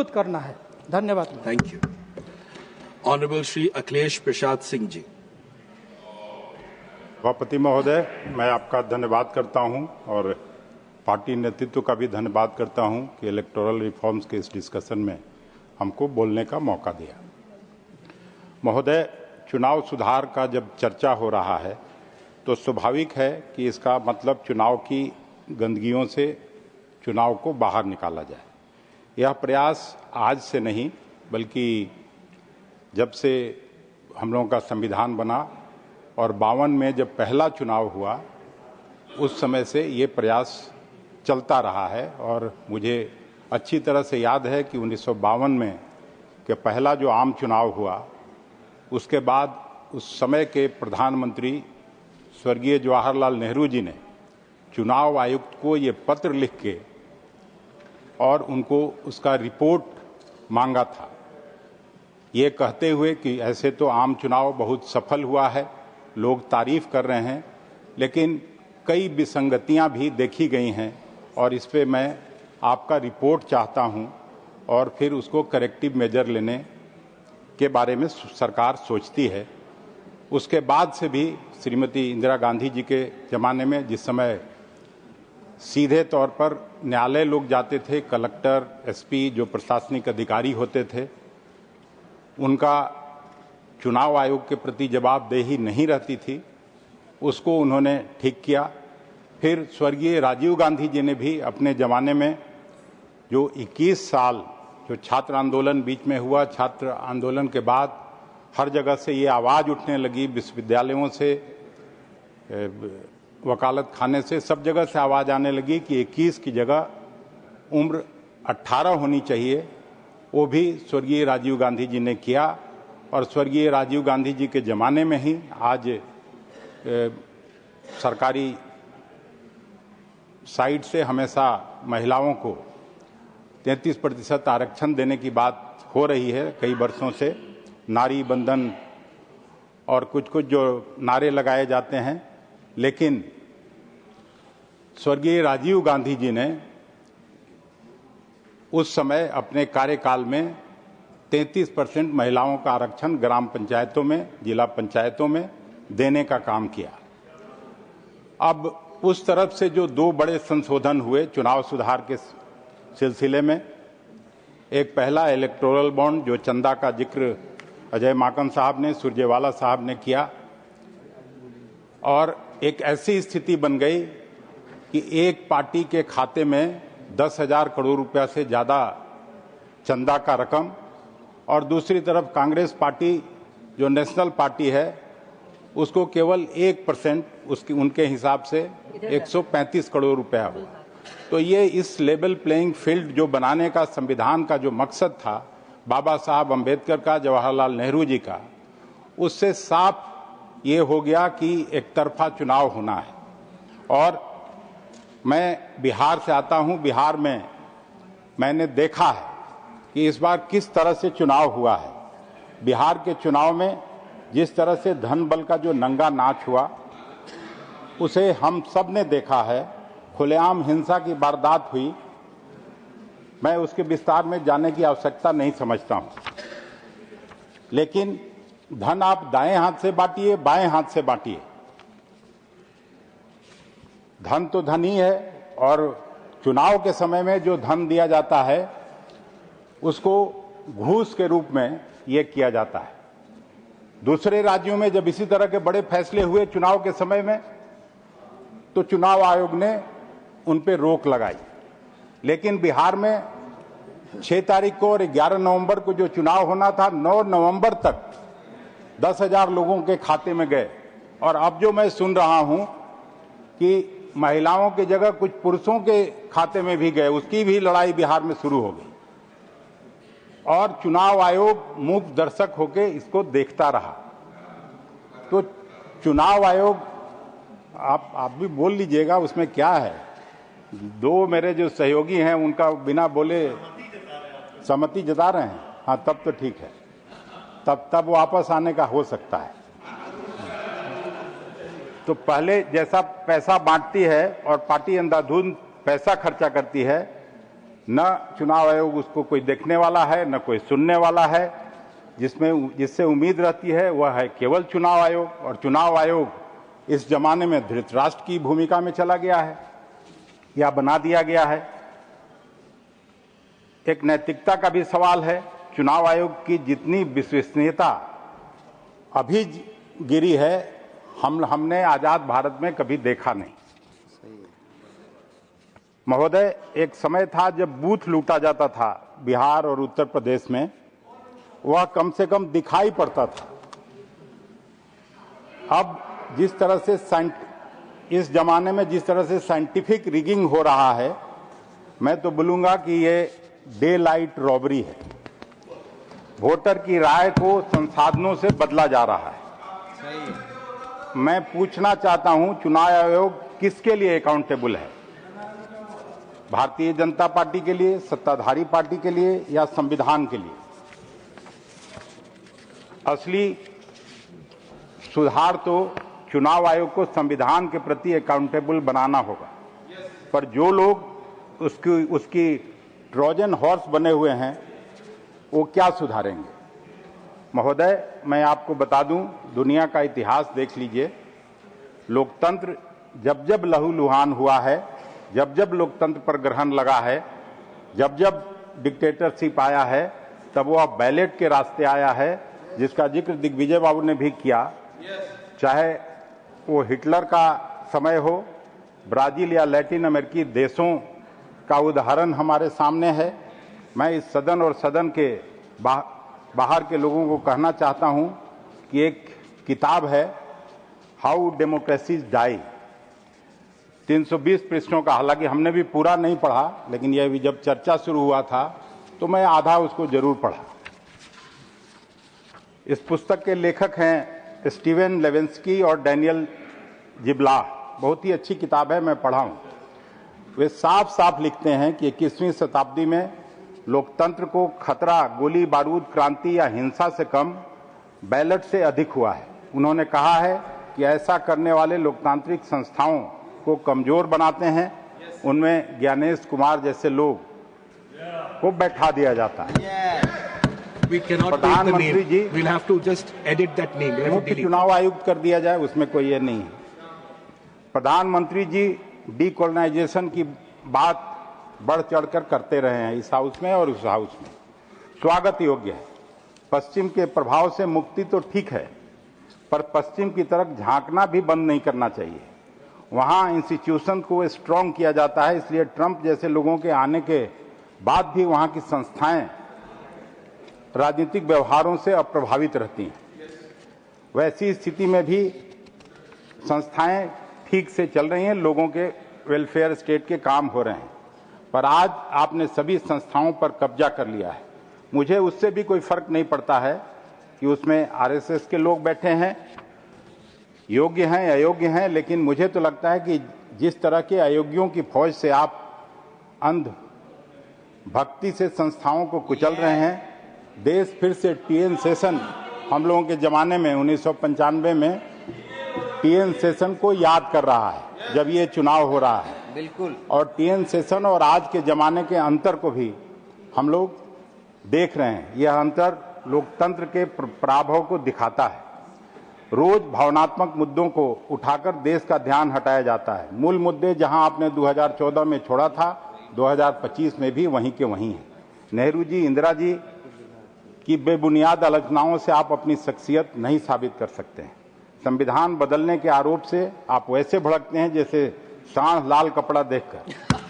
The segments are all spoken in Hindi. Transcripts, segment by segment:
मजबूत करना है। धन्यवाद। Thank you. Honourable Shri Akhilesh Prasad Singh ji. सभापति महोदय, मैं आपका धन्यवाद करता हूं और पार्टी नेतृत्व का भी धन्यवाद करता हूं कि इलेक्टोरल रिफॉर्म्स के इस डिस्कशन में हमको बोलने का मौका दिया। महोदय, चुनाव सुधार का जब चर्चा हो रहा है तो स्वाभाविक है कि इसका मतलब चुनाव की गंदगियों से चुनाव को बाहर निकाला जाए। यह प्रयास आज से नहीं बल्कि जब से हम लोगों का संविधान बना और 52 में जब पहला चुनाव हुआ उस समय से ये प्रयास चलता रहा है। और मुझे अच्छी तरह से याद है कि 1952 में के पहला जो आम चुनाव हुआ उसके बाद उस समय के प्रधानमंत्री स्वर्गीय जवाहरलाल नेहरू जी ने चुनाव आयुक्त को ये पत्र लिख के और उनको उसका रिपोर्ट मांगा था, ये कहते हुए कि ऐसे तो आम चुनाव बहुत सफल हुआ है, लोग तारीफ कर रहे हैं, लेकिन कई विसंगतियां भी देखी गई हैं और इस पे मैं आपका रिपोर्ट चाहता हूं और फिर उसको करेक्टिव मेजर लेने के बारे में सरकार सोचती है। उसके बाद से भी श्रीमती इंदिरा गांधी जी के ज़माने में जिस समय सीधे तौर पर न्यायालय लोग जाते थे, कलेक्टर, एसपी जो प्रशासनिक अधिकारी होते थे, उनका चुनाव आयोग के प्रति जवाबदेही नहीं रहती थी, उसको उन्होंने ठीक किया। फिर स्वर्गीय राजीव गांधी जी ने भी अपने ज़माने में जो 21 साल जो छात्र आंदोलन बीच में हुआ, छात्र आंदोलन के बाद हर जगह से ये आवाज़ उठने लगी, विश्वविद्यालयों से, वकालत खाने से, सब जगह से आवाज़ आने लगी कि 21 की जगह उम्र 18 होनी चाहिए। वो भी स्वर्गीय राजीव गांधी जी ने किया और स्वर्गीय राजीव गांधी जी के ज़माने में ही आज सरकारी साइड से हमेशा महिलाओं को 33% आरक्षण देने की बात हो रही है कई वर्षों से, नारी बंधन और कुछ जो नारे लगाए जाते हैं। लेकिन स्वर्गीय राजीव गांधी जी ने उस समय अपने कार्यकाल में 33% महिलाओं का आरक्षण ग्राम पंचायतों में, जिला पंचायतों में देने का काम किया। अब उस तरफ से जो दो बड़े संशोधन हुए चुनाव सुधार के सिलसिले में, एक पहला इलेक्टोरल बॉन्ड जो चंदा का जिक्र अजय माकन साहब ने, सुरजेवाला साहब ने किया, और एक ऐसी स्थिति बन गई कि एक पार्टी के खाते में 10,000 करोड़ रुपया से ज़्यादा चंदा का रकम और दूसरी तरफ कांग्रेस पार्टी जो नेशनल पार्टी है उसको केवल 1% उसकी उनके हिसाब से 135 करोड़ रुपया हुआ। तो ये इस लेवल प्लेइंग फील्ड जो बनाने का संविधान का जो मकसद था बाबा साहब अंबेडकर का, जवाहरलाल नेहरू जी का, उससे साफ ये हो गया कि एक तरफा चुनाव होना है। और मैं बिहार से आता हूं, बिहार में मैंने देखा है कि इस बार किस तरह से चुनाव हुआ है। बिहार के चुनाव में जिस तरह से धन बल का जो नंगा नाच हुआ उसे हम सब ने देखा है। खुलेआम हिंसा की वारदात हुई, मैं उसके विस्तार में जाने की आवश्यकता नहीं समझता हूं, लेकिन धन आप दाएं हाथ से बांटिए, बाएं हाथ से बांटिए, धन तो धन ही है। और चुनाव के समय में जो धन दिया जाता है उसको घूस के रूप में ये किया जाता है। दूसरे राज्यों में जब इसी तरह के बड़े फैसले हुए चुनाव के समय में तो चुनाव आयोग ने उन पे रोक लगाई, लेकिन बिहार में 6 तारीख को और 11 नवंबर को जो चुनाव होना था, 9 नवंबर तक 10,000 लोगों के खाते में गए। और अब जो मैं सुन रहा हूं कि महिलाओं की जगह कुछ पुरुषों के खाते में भी गए, उसकी भी लड़ाई बिहार में शुरू हो गई और चुनाव आयोग मूक दर्शक होकर इसको देखता रहा। तो चुनाव आयोग, आप भी बोल लीजिएगा, उसमें क्या है। दो मेरे जो सहयोगी हैं उनका बिना बोले सहमति जता रहे हैं, हाँ तब तो ठीक है, तब वापस आने का हो सकता है। तो पहले जैसा पैसा बांटती है और पार्टी अंधाधुंध पैसा खर्चा करती है, न चुनाव आयोग उसको कोई देखने वाला है, न कोई सुनने वाला है। जिससे उम्मीद रहती है वह है केवल चुनाव आयोग, और चुनाव आयोग इस जमाने में धृतराष्ट्र की भूमिका में चला गया है या बना दिया गया है। एक नैतिकता का भी सवाल है। चुनाव आयोग की जितनी विश्वसनीयता अभी गिरी है, हमने आजाद भारत में कभी देखा नहीं। महोदय, एक समय था जब बूथ लूटा जाता था बिहार और उत्तर प्रदेश में, वह कम से कम दिखाई पड़ता था। अब जिस तरह से इस जमाने में जिस तरह से साइंटिफिक रिगिंग हो रहा है, मैं तो बोलूंगा कि ये डे लाइट रॉबरी है। वोटर की राय को संसाधनों से बदला जा रहा है। मैं पूछना चाहता हूं, चुनाव आयोग किसके लिए अकाउंटेबल है? भारतीय जनता पार्टी के लिए, सत्ताधारी पार्टी के लिए, या संविधान के लिए? असली सुधार तो चुनाव आयोग को संविधान के प्रति अकाउंटेबल बनाना होगा। पर जो लोग उसकी ट्रोजन हॉर्स बने हुए हैं, वो क्या सुधारेंगे? महोदय, मैं आपको बता दूं, दुनिया का इतिहास देख लीजिए। लोकतंत्र जब जब लहूलुहान हुआ है, जब जब लोकतंत्र पर ग्रहण लगा है, जब जब डिक्टेटरशिप आया है, तब वह बैलेट के रास्ते आया है, जिसका जिक्र दिग्विजय बाबू ने भी किया। चाहे वो हिटलर का समय हो, ब्राजील या लैटिन अमेरिकी देशों का उदाहरण हमारे सामने है। मैं इस सदन और सदन के बाहर के लोगों को कहना चाहता हूं कि एक किताब है, हाउ डेमोक्रेसीज डाई, 320 पृष्ठों का। हालांकि हमने भी पूरा नहीं पढ़ा, लेकिन यह भी जब चर्चा शुरू हुआ था तो मैं आधा उसको जरूर पढ़ा। इस पुस्तक के लेखक हैं स्टीवन लेविंस्की और डैनियल जिब्लाह। बहुत ही अच्छी किताब है, मैं पढ़ा हूं। वे साफ साफ लिखते हैं कि 21वीं शताब्दी में लोकतंत्र को खतरा गोली बारूद, क्रांति या हिंसा से कम बैलेट से अधिक हुआ है। उन्होंने कहा है कि ऐसा करने वाले लोकतांत्रिक संस्थाओं को कमजोर बनाते हैं। उनमें ज्ञानेश कुमार जैसे लोग को बैठा दिया जाता है। We cannot take the प्रधानमंत्री जी, name. We'll have to just edit that name. We'll have to मुख्य delete. चुनाव आयुक्त कर दिया जाए, उसमें कोई ये नहीं है। प्रधानमंत्री जी डीकोलोनाइजेशन की बात बढ़ चढ़कर करते रहे हैं इस हाउस में और उस हाउस में। स्वागत योग्य है। पश्चिम के प्रभाव से मुक्ति तो ठीक है, पर पश्चिम की तरफ झांकना भी बंद नहीं करना चाहिए। वहां इंस्टीट्यूशन को स्ट्रांग किया जाता है, इसलिए ट्रंप जैसे लोगों के आने के बाद भी वहां की संस्थाएं राजनीतिक व्यवहारों से अप्रभावित रहती हैं। वैसी स्थिति में भी संस्थाएं ठीक से चल रही हैं, लोगों के वेलफेयर स्टेट के काम हो रहे हैं। पर आज आपने सभी संस्थाओं पर कब्जा कर लिया है। मुझे उससे भी कोई फर्क नहीं पड़ता है कि उसमें आरएसएस के लोग बैठे हैं, योग्य हैं अयोग्य हैं, लेकिन मुझे तो लगता है कि जिस तरह के अयोग्यों की फौज से आप अंध भक्ति से संस्थाओं को कुचल रहे हैं, देश फिर से टीएन सेशन, हम लोगों के जमाने में 1995 में टीएन सेशन को याद कर रहा है जब ये चुनाव हो रहा है। बिल्कुल। और टीएन सेशन और आज के जमाने के अंतर को भी हम लोग देख रहे हैं। यह अंतर लोकतंत्र के प्रभाव को दिखाता है। रोज भावनात्मक मुद्दों को उठाकर देश का ध्यान हटाया जाता है। मूल मुद्दे जहां आपने 2014 में छोड़ा था, 2025 में भी वहीं के वहीं हैं। नेहरू जी, इंदिरा जी की बेबुनियाद आलोचनाओं से आप अपनी शख्सियत नहीं साबित कर सकते हैं। संविधान बदलने के आरोप से आप वैसे भड़कते हैं जैसे सांड लाल कपड़ा देखकर।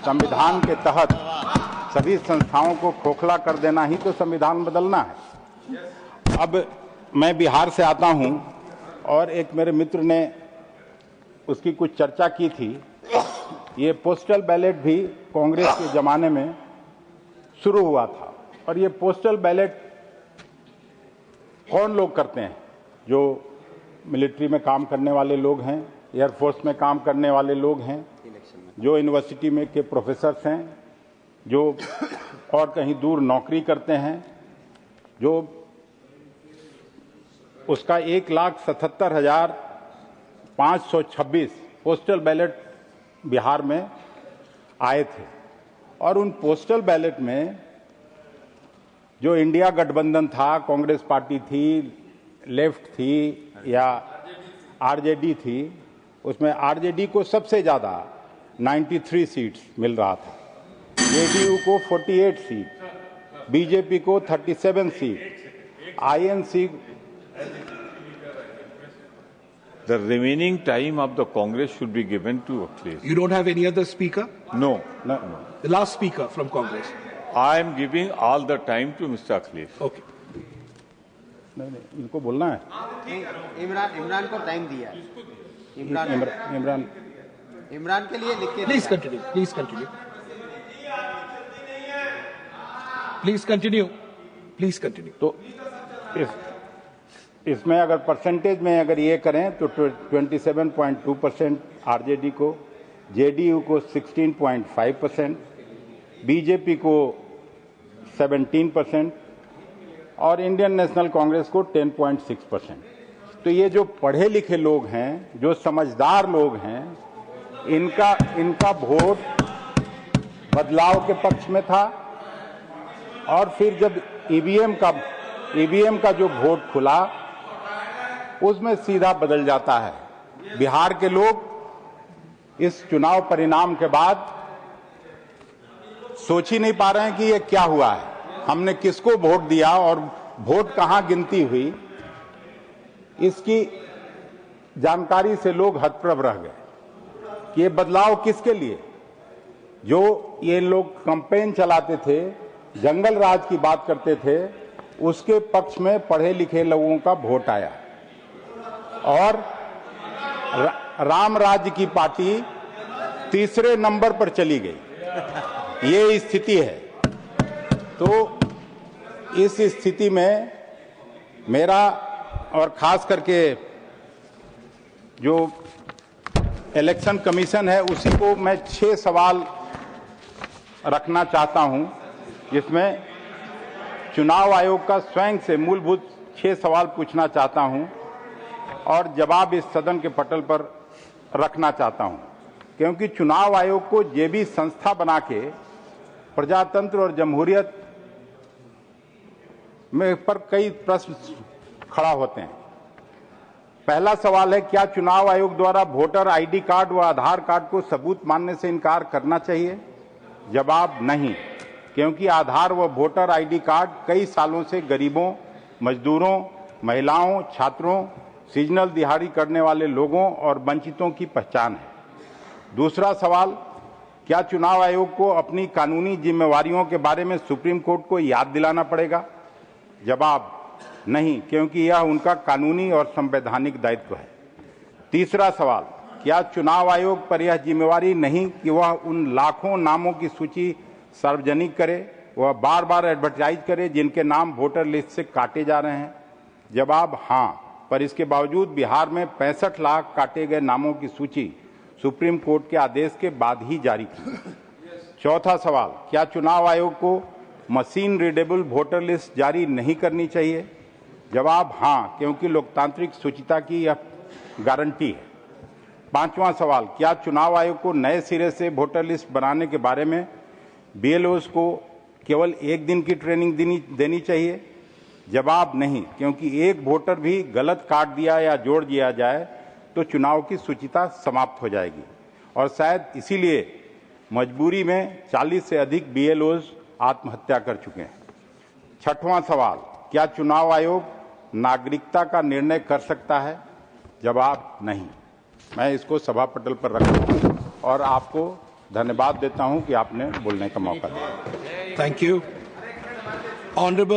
संविधान के तहत सभी संस्थाओं को खोखला कर देना ही तो संविधान बदलना है। अब मैं बिहार से आता हूं और एक मेरे मित्र ने उसकी कुछ चर्चा की थी। ये पोस्टल बैलेट भी कांग्रेस के जमाने में शुरू हुआ था, और ये पोस्टल बैलेट कौन लोग करते हैं? जो मिलिट्री में काम करने वाले लोग हैं, एयरफोर्स में काम करने वाले लोग हैं, जो यूनिवर्सिटी में के प्रोफेसर्स हैं, जो और कहीं दूर नौकरी करते हैं, जो उसका 1,77,526 पोस्टल बैलेट बिहार में आए थे। और उन पोस्टल बैलेट में जो इंडिया गठबंधन था, कांग्रेस पार्टी थी, लेफ्ट थी या आरजेडी थी, उसमें आरजेडी को सबसे ज्यादा 93 सीट्स मिल रहा था, जेडीयू को 48 सीट, बीजेपी को 37 seat, INC. The remaining time of the Congress should be given to Akhilesh. You don't have any other speaker? No. The last speaker from Congress. I am giving all the time to Mr. Akhilesh. Okay. नहीं, इनको बोलना है। इमरान को टाइम दिया है। इमरान के लिए लिख के Please continue. Please continue. Please continue. Please continue. तो इसमें अगर परसेंटेज में अगर ये करें तो 27.2% आरजेडी को, जेडीयू को 16.5%, बीजेपी को 17% और इंडियन नेशनल कांग्रेस को 10.6%। तो ये जो पढ़े लिखे लोग हैं, जो समझदार लोग हैं, इनका वोट बदलाव के पक्ष में था। और फिर जब ईवीएम का जो वोट खुला उसमें सीधा बदल जाता है। बिहार के लोग इस चुनाव परिणाम के बाद सोच ही नहीं पा रहे हैं कि ये क्या हुआ है, हमने किसको वोट दिया और वोट कहां गिनती हुई, इसकी जानकारी से लोग हतप्रभ रह गए कि ये बदलाव किसके लिए। जो ये लोग कैंपेन चलाते थे, जंगल राज की बात करते थे, उसके पक्ष में पढ़े लिखे लोगों का वोट आया और राम राज्य की पार्टी तीसरे नंबर पर चली गई। ये स्थिति है। तो इस स्थिति में मेरा और खास करके जो इलेक्शन कमीशन है उसी को मैं 6 सवाल रखना चाहता हूं, जिसमें चुनाव आयोग का स्वयं से मूलभूत 6 सवाल पूछना चाहता हूं और जवाब इस सदन के पटल पर रखना चाहता हूं। क्योंकि चुनाव आयोग को जे भी संस्था बना के प्रजातंत्र और जमहूरियत में पर कई प्रश्न खड़ा होते हैं। पहला सवाल है, क्या चुनाव आयोग द्वारा वोटर आईडी कार्ड व आधार कार्ड को सबूत मानने से इनकार करना चाहिए? जवाब नहीं, क्योंकि आधार व वोटर आईडी कार्ड कई सालों से गरीबों, मजदूरों, महिलाओं, छात्रों, सीजनल दिहाड़ी करने वाले लोगों और वंचितों की पहचान है। दूसरा सवाल, क्या चुनाव आयोग को अपनी कानूनी जिम्मेवारियों के बारे में सुप्रीम कोर्ट को याद दिलाना पड़ेगा? जवाब नहीं, क्योंकि यह उनका कानूनी और संवैधानिक दायित्व है। तीसरा सवाल, क्या चुनाव आयोग पर यह जिम्मेवारी नहीं कि वह उन लाखों नामों की सूची सार्वजनिक करे, वह बार बार एडवर्टाइज करे जिनके नाम वोटर लिस्ट से काटे जा रहे हैं? जवाब हाँ, पर इसके बावजूद बिहार में 65 लाख काटे गए नामों की सूची सुप्रीम कोर्ट के आदेश के बाद ही जारी की। चौथा सवाल, क्या चुनाव आयोग को मशीन रीडेबल वोटर लिस्ट जारी नहीं करनी चाहिए? जवाब हाँ, क्योंकि लोकतांत्रिक शुचिता की यह गारंटी है। पांचवां सवाल, क्या चुनाव आयोग को नए सिरे से वोटर लिस्ट बनाने के बारे में बीएलओस को केवल 1 दिन की ट्रेनिंग देनी चाहिए? जवाब नहीं, क्योंकि एक वोटर भी गलत काट दिया या जोड़ दिया जाए तो चुनाव की शुचिता समाप्त हो जाएगी और शायद इसीलिए मजबूरी में 40 से अधिक बीएलओस आत्महत्या कर चुके हैं। छठवां सवाल, क्या चुनाव आयोग नागरिकता का निर्णय कर सकता है? जवाब नहीं। मैं इसको सभा पटल पर रखता हूं और आपको धन्यवाद देता हूं कि आपने बोलने का मौका दिया। Thank you. Honorable